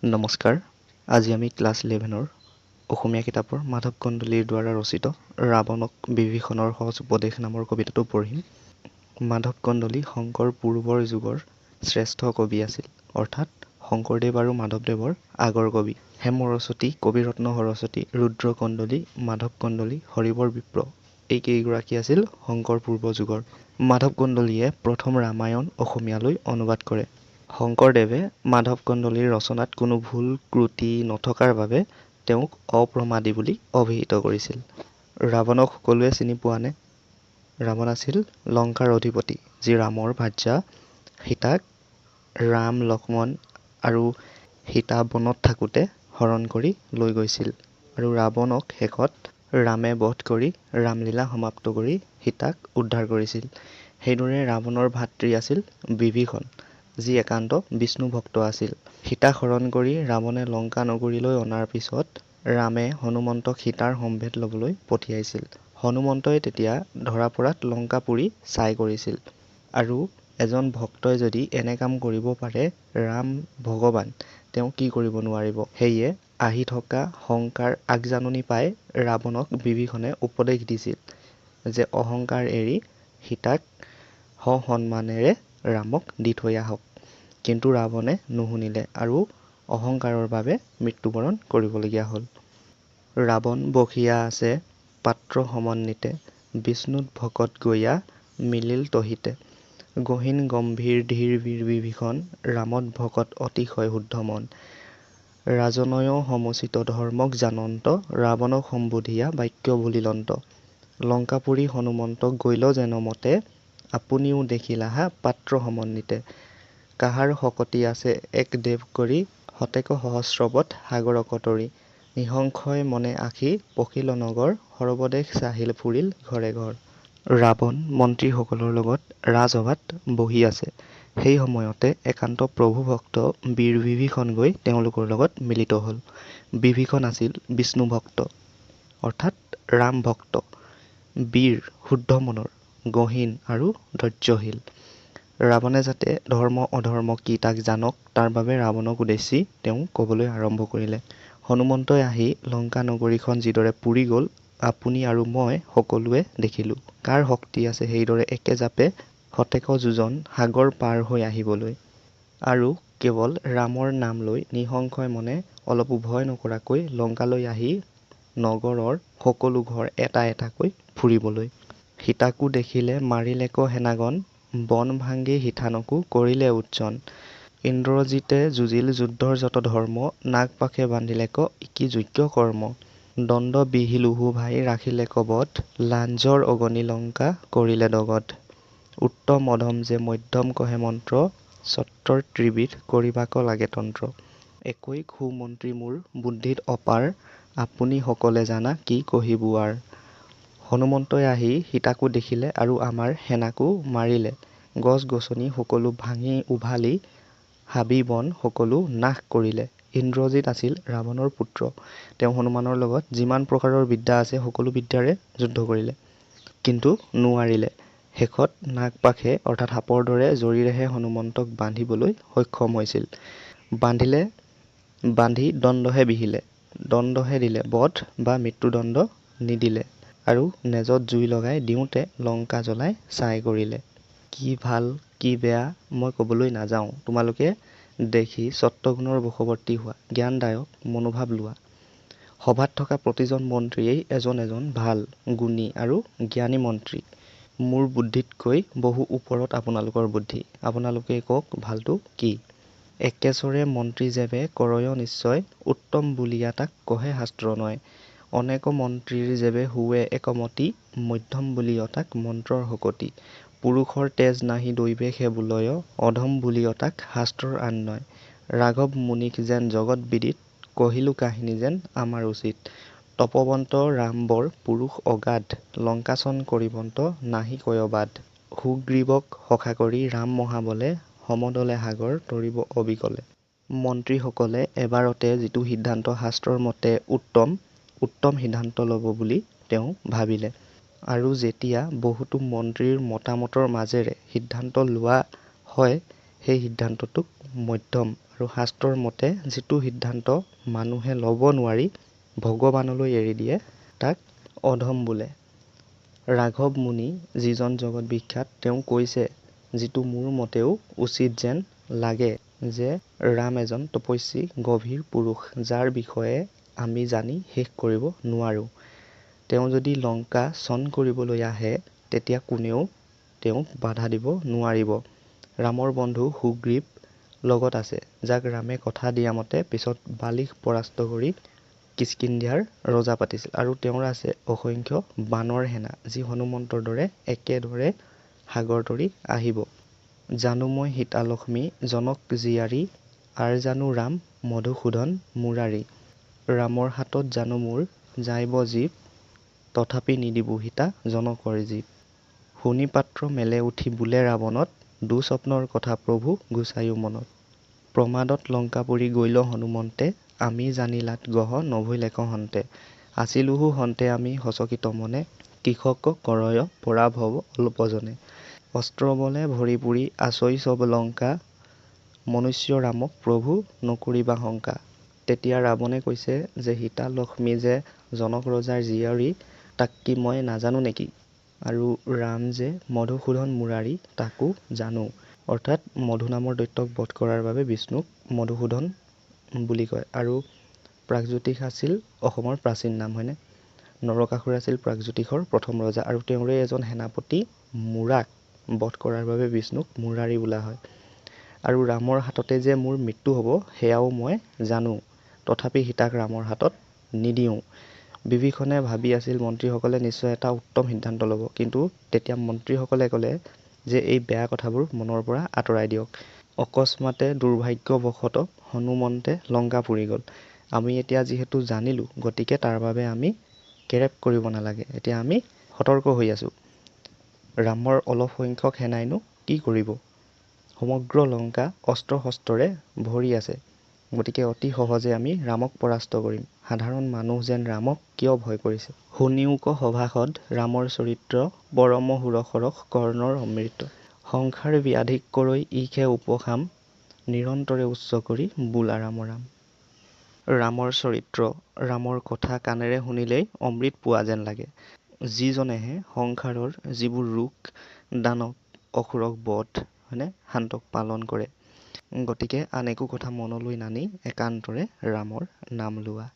নমস্কাৰ। আজি আমি ক্লাছ 11ৰ অসমীয়া কিতাপৰ মাধৱ কন্দলীৰ দ্বাৰা ৰচিত ৰাৱণক বিভীষণৰ সহজ উপদেশ নামৰ কবিতাটো পঢ়িম। মাধৱ কন্দলী শংকৰ পূৰ্বৰ যুগৰ শ্ৰেষ্ঠ কবি আছিল, অৰ্থাৎ শংকৰদেৱ আৰু মাধৱদেৱৰ আগৰ কবি। হেম সৰস্বতী, কবিৰত্ন সৰস্বতী, ৰুদ্ৰ কন্দলী, মাধৱ কন্দলী, হৰিবৰ বিপ্ৰ এই কেইগৰাকী আছিল শংকৰ পূৰ্ব যুগৰ। মাধৱ কন্দলীয়ে প্ৰথম ৰামায়ণ অসমীয়ালৈ অনুবাদ কৰে। শংকৰদেৱে মাধৱ কন্দলীৰ ৰচনাত কোনো ভুল ক্ৰুটি নথকাৰ বাবে তেওঁক অপ্ৰমাদী বুলি অভিহিত কৰিছিল। ৰাৱণক সকলোৱে চিনি পোৱানে? ৰাৱণ আছিল লংকাৰ অধিপতি, যি ৰামৰ ভাৰ্যা সীতাক ৰাম, লক্ষ্মণ আৰু সীতা বনত থাকোঁতে হৰণ কৰি লৈ গৈছিল আৰু ৰাৱণক শেষত ৰামে বধ কৰি ৰামলীলা সমাপ্ত কৰি সীতাক উদ্ধাৰ কৰিছিল। সেইদৰে ৰাৱণৰ ভাতৃ আছিল বিভীষণ, যি একান্ত বিষ্ণু ভক্ত আছিল। সীতাক হৰণ কৰি ৰাৱণে লংকা নগৰীলৈ অনাৰ পিছত ৰামে হনুমন্তক সীতাৰ সম্ভেদ ল'বলৈ পঠিয়াইছিল। হনুমন্তই তেতিয়া ধৰা পৰাত লংকা পুৰি ছাই কৰিছিল। আৰু এজন ভক্তই যদি এনে কাম কৰিব পাৰে, ৰাম ভগৱান তেওঁ কি কৰিব নোৱাৰিব। সেয়ে আহি থকা শংকাৰ আগজাননী পাই ৰাৱণক বিভীষণে উপদেশ দিছিল যে অহংকাৰ এৰি সীতাক সসন্মানেৰে ৰামক দি থৈ আহক। কিন্তু ৰাৱণে নুশুনিলে আৰু অহংকাৰৰ বাবে মৃত্যুবৰণ কৰিবলগীয়া হ'ল। ৰাৱণ বসিয়া আছে পাত্ৰ সমন্বিতে, বিষ্ণুত ভকত গৈয়া মিলিল তহিতে। গহীন গম্ভীৰ ধীৰ বীৰ বিভীষণ, ৰামত ভকত অতিশয় শুদ্ধ মন। ৰাজনয় সমুচিত ধৰ্মক জানন্ত, ৰাৱণক সম্বোধিয়া বাক্য বলিলন্ত। লংকাপুৰী হনুমন্তক গৈল যেন মতে, আপুনিও দেখিলাহা পাত্ৰ সমন্বিতে। কাহাৰ শকতি আছে এক দেৱ কৰি, শতেক সহস্ৰপথ সাগৰ কতৰি। নিঃসংশয় মনে আশী পখিল নগৰ, সৰ্বদেশ চাহিল ফুৰিল ঘৰে ঘৰ। ৰাৱণ মন্ত্ৰীসকলৰ লগত ৰাজসভাত বহি আছে। সেই সময়তে একান্ত প্ৰভুভক্ত বীৰ বিভীষণ গৈ তেওঁলোকৰ লগত মিলিত হ'ল। বিভীষণ আছিল বিষ্ণু ভক্ত, অৰ্থাৎ ৰাম ভক্ত, বীৰ, শুদ্ধ মনৰ, গহীন আৰু ধৈৰ্যশীল। ৰাৱণে যাতে ধৰ্ম অধৰ্ম কি তাক জানক, তাৰ বাবে ৰাৱণক উদ্দেশ্যি তেওঁ ক'বলৈ আৰম্ভ কৰিলে। হনুমন্তই আহি লংকা নগৰীখন যিদৰে পুৰি গ'ল, আপুনি আৰু মই সকলোৱে দেখিলোঁ। কাৰ শক্তি আছে সেইদৰে একে জাপে শতেক যোজন সাগৰ পাৰ হৈ আহিবলৈ? আৰু কেৱল ৰামৰ নাম লৈ নিঃসংশয় মনে অলপো ভয় নকৰাকৈ লংকালৈ আহি নগৰৰ সকলো ঘৰ এটা এটাকৈ ফুৰিবলৈ। সীতাকো দেখিলে মাৰিলেক সেনাগণ, বন ভাঙি সিঠানকো কৰিলে উচ্ছন। ইন্দ্ৰজিতে যুঁজিল যুদ্ধৰ যত ধৰ্ম, নাগ পাশে বান্ধিলেক ইকি যোগ্য কৰ্ম। দণ্ড বিহিলোহু ভাই ৰাখিলেক বধ, লাঞ্জৰ অগণি লংকা কৰিলে দগধ। উত্তম অধম যে মধ্যম কহে মন্ত্ৰ, ছত্ৰৰ ত্ৰিবিধ কৰিবাক লাগে তন্ত্ৰ। একৈক সুমন্ত্ৰী মোৰ বুদ্ধিত অপাৰ, আপুনি সকলে জানা কি কহিবো আৰ। হনুমন্তই আহি সীতাকো দেখিলে আৰু আমাৰ সেনাকো মাৰিলে। গছ গছনি সকলো ভাঙি উভালি, হাবি বন সকলো নাশ কৰিলে। ইন্দ্ৰজিত আছিল ৰাৱণৰ পুত্ৰ। তেওঁ হনুমানৰ লগত যিমান প্ৰকাৰৰ বিদ্যা আছে সকলো বিদ্যাৰে যুদ্ধ কৰিলে, কিন্তু নোৱাৰিলে। শেষত নাগপাশে অৰ্থাৎ সাপৰ দৰে জৰীৰেহে হনুমন্তক বান্ধিবলৈ সক্ষম হৈছিল। বান্ধি দণ্ডহে বিহিলে, দণ্ডহে দিলে, বধ বা মৃত্যুদণ্ড নিদিলে আৰু নেজত জুই লগাই দিওঁতে লংকা জ্বলাই ছাই কৰিলে। কি ভাল কি বেয়া মই ক'বলৈ নাযাওঁ, তোমালোকে দেখি সত্ত্বগুণৰ বশৱৰ্তী হোৱা, জ্ঞানদায়ক মনোভাৱ লোৱা। সভাত থকা প্ৰতিজন মন্ত্ৰীয়েই এজন এজন ভাল, গুণী আৰু জ্ঞানী মন্ত্ৰী। মোৰ বুদ্ধিতকৈ বহু ওপৰত আপোনালোকৰ বুদ্ধি। আপোনালোকেই কওক ভালটো কি? একেচৰে মন্ত্ৰী যেবে কৰয় নিশ্চয়, উত্তম বুলিয়া তাক কহে শাস্ত্ৰ নয়। অনেক মন্ত্ৰীৰ যেবে হুৱে একমতি, মধ্যম বুলিয় তাক মন্ত্ৰৰ শকতি। পুৰুষৰ তেজ নাহি দৈবে সে বোলয়, অধম বুলিয় তাক শাস্ত্ৰৰ আন নয়। ৰাঘৱ মুনিক যেন জগত বিদিত, কহিলো কাহিনী যেন আমাৰ উচিত। তপৱন্ত ৰাম বৰ পুৰুষ অগাধ, লংকাচন কৰিবন্ত নাহি কয় বাধ। সুগ্ৰীৱক সখা কৰি ৰাম মহাবলে, সমদলে সাগৰ তৰিব অবিকলে। মন্ত্ৰীসকলে এবাৰতে যিটো সিদ্ধান্ত শাস্ত্ৰৰ মতে উত্তম সিদ্ধান্ত ল'ব বুলি তেওঁ ভাবিলে। আৰু যেতিয়া বহুতো মন্ত্ৰীৰ মতামতৰ মাজেৰে সিদ্ধান্ত লোৱা হয়, সেই সিদ্ধান্তটোক মধ্যম আৰু শাস্ত্ৰৰ মতে যিটো সিদ্ধান্ত মানুহে ল'ব নোৱাৰি ভগৱানলৈ এৰি দিয়ে তাক অধম বোলে। ৰাঘৱ মুনি যিজন জগত বিখ্যাত, তেওঁ কৈছে যিটো মোৰ মতেও উচিত যেন লাগে যে ৰাম এজন তপস্বী গভীৰ পুৰুষ, যাৰ বিষয়ে আমি জানি শেষ কৰিব নোৱাৰোঁ। তেওঁ যদি লংকা চন কৰিবলৈ আহে তেতিয়া কোনেও তেওঁক বাধা দিব নোৱাৰিব। ৰামৰ বন্ধু সুগ্ৰীৱ লগত আছে, যাক ৰামে কথা দিয়া মতে পিছত বালিক পৰাস্ত কৰি কিষ্কিন্ধ্যাৰ ৰজা পাতিছিল। আৰু তেওঁৰ আছে অসংখ্য বানৰ সেনা, যি হনুমন্তৰ দৰে একেদৰে সাগৰ তৰি আহিব। জানো মই সীতালক্ষ্মী জনক জীয়াৰী, আৰ জানো ৰাম মধুসূদন মুৰাৰী। ৰামৰ হাতত জানো মোৰ যাইব জীৱ, তথাপি নিদিবো সীতা জনকৰ জীৱ। শুনি পাত্ৰ মেলে উঠি বোলে ৰাৱণত, দুঃস্বপ্নৰ কথা প্ৰভু গুচায়ো মনত। প্ৰমাদত লংকাপুৰী গৈল হনুমন্তে, আমি জানিলাত গহ নভৈলে কহন্তে। আছিলোহো হন্তে আমি সচকিত মনে, কৃষক কৰয় পৰাভৱ অল্পজনে। অস্ত্ৰ বলে ভৰি পুৰি আছই চব লংকা, মনুষ্য ৰামক প্ৰভু নকৰিবা শংকা। তেতিয়া ৰাৱণে কৈছে যে সীতা লক্ষ্মী যে জনক ৰজাৰ জীয়ৰী, তাক কি মই নাজানো নেকি? আৰু ৰাম যে মধুসূদন মুৰাৰী তাকো জানো। অৰ্থাৎ মধু নামৰ দৈত্যক বধ কৰাৰ বাবে বিষ্ণুক মধুসূদন বুলি কয়। আৰু প্ৰাগজ্যোতিষ আছিল অসমৰ প্ৰাচীন নাম, হয়নে? নৰকাসুৰ আছিল প্ৰাগজ্যোতিষৰ প্ৰথম ৰজা, আৰু তেওঁৰে এজন সেনাপতি মুৰাক বধ কৰাৰ বাবে বিষ্ণুক মুৰাৰী বোলা হয়। আৰু ৰামৰ হাততে যে মোৰ মৃত্যু হ'ব সেয়াও মই জানো, তথাপি সীতাক ৰামৰ হাতত নিদিওঁ। বিভীষণে ভাবি আছিল মন্ত্ৰীসকলে নিশ্চয় এটা উত্তম সিদ্ধান্ত ল'ব, কিন্তু তেতিয়া মন্ত্ৰীসকলে ক'লে যে এই বেয়া কথাবোৰ মনৰ পৰা আঁতৰাই দিয়ক। অকস্মাতে দুৰ্ভাগ্যবশতঃ হনুমন্তে লংকা পুৰি গ'ল। আমি এতিয়া যিহেতু জানিলোঁ, গতিকে তাৰ বাবে আমি কেৰেপ কৰিব নালাগে। এতিয়া আমি সতৰ্ক হৈ আছোঁ। ৰামৰ অলপ সংখ্যক সেনাইনো কি কৰিব? সমগ্ৰ লংকা অস্ত্ৰ শস্ত্ৰৰে ভৰি আছে, গতিকে অতি সহজে আমি ৰামক পৰাস্ত কৰিম। সাধাৰণ মানুহ যেন ৰামক কিয় ভয় কৰিছে? শুনিওক সভাসদ ৰামৰ চৰিত্ৰ, পৰম সুৰসৰস কৰ্ণৰ অমৃত। সংসাৰ ব্যাধিক কৰৈ ইখে উপশাম, নিৰন্তৰে উচ্চ কৰি বোলা ৰাম ৰাম। ৰামৰ চৰিত্ৰ, ৰামৰ কথা কাণেৰে শুনিলেই অমৃত পোৱা যেন লাগে। যিজনেহে সংসাৰৰ যিবোৰ ৰোগ দানৱ অসুৰক বধ, হয়নে, শান্তক পালন কৰে। গতিকে আন একো কথা মনলৈ নানি একান্তৰে ৰামৰ নাম লোৱা।